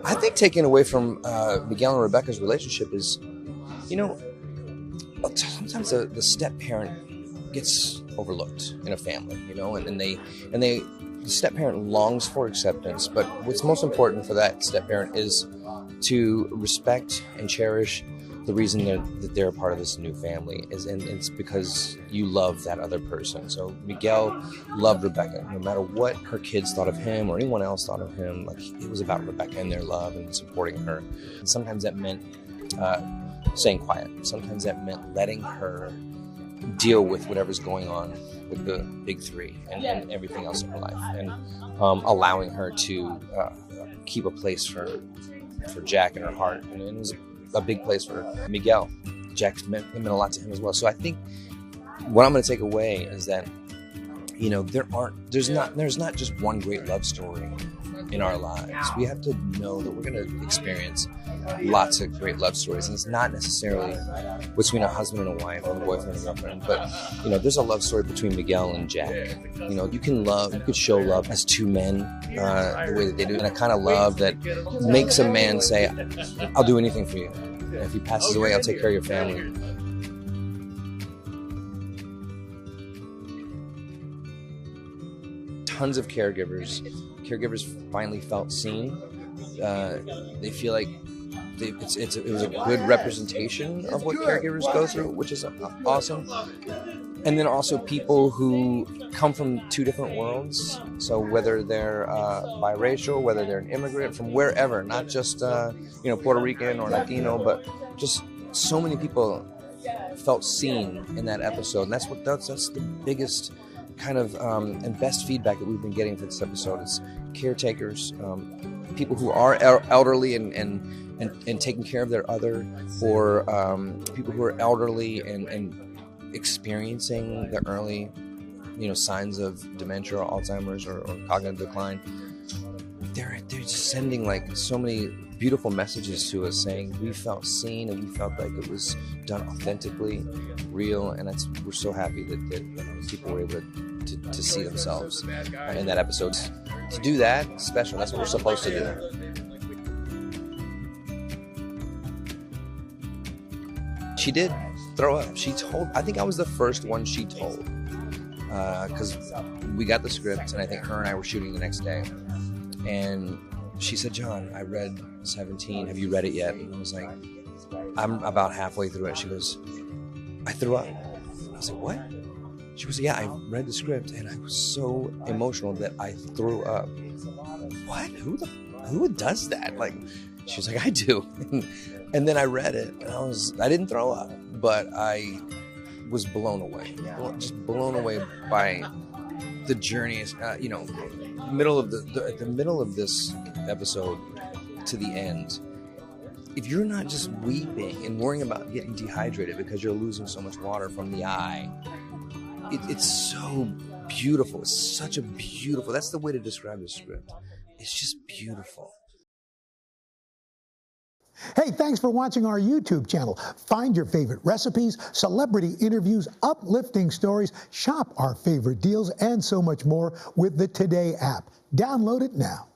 I think taking away from Miguel and Rebecca's relationship is, you know, sometimes the step parent gets overlooked in a family, you know, and the step parent longs for acceptance, but what's most important for that step parent is to respect and cherish the reason that they're a part of this new family, and it's because you love that other person. So Miguel loved Rebecca, no matter what her kids thought of him or anyone else thought of him. Like, it was about Rebecca and their love and supporting her. And sometimes that meant staying quiet. Sometimes that meant letting her deal with whatever's going on with the big three and everything else in her life, and allowing her to keep a place for Jack in her heart. And it was a big place for Miguel. Jack meant a lot to him as well. So I think what I'm going to take away is that, you know, there's not just one great love story in our lives. We have to know that we're going to experience lots of great love stories, and it's not necessarily between a husband and a wife or a boyfriend and a girlfriend, but, you know, there's a love story between Miguel and Jack. You know, you could show love as two men the way that they do, and a kind of love that makes a man say, I'll do anything for you. And if he passes away, I'll take care of your family. Tons of caregivers finally felt seen. They feel like it was a good representation of what caregivers go through, which is awesome. And then also people who come from two different worlds. So whether they're biracial, whether they're an immigrant from wherever, not just Puerto Rican or Latino, but just so many people felt seen in that episode. And that's the biggest kind of and best feedback that we've been getting for this episode is caretakers, people who are elderly and taking care of their other, or people who are elderly and experiencing the early, signs of dementia or Alzheimer's or cognitive decline. They're just sending like so many beautiful messages to us, saying we felt seen and we felt like it was done authentically, real, and we're so happy that people were able to see themselves in that episode. To do that, special. That's what we're supposed to do. She did throw up. I think I was the first one she told, because we got the script, and I think her and I were shooting the next day. And she said, John, I read 17. Have you read it yet? And I was like, I'm about halfway through it. She goes, I threw up. I was like, what? She was like, yeah, I read the script, and I was so emotional that I threw up. What? Who does that? Like, she was like, I do. And then I read it, and I didn't throw up, but I was blown away. Just blown away by the journey. At the middle of this episode to the end. If you're not just weeping and worrying about getting dehydrated because you're losing so much water from the eye, it's so beautiful. It's such a beautiful. That's the way to describe the script. It's just beautiful. Hey, thanks for watching our YouTube channel. Find your favorite recipes, celebrity interviews, uplifting stories, shop our favorite deals, and so much more with the Today app. Download it now.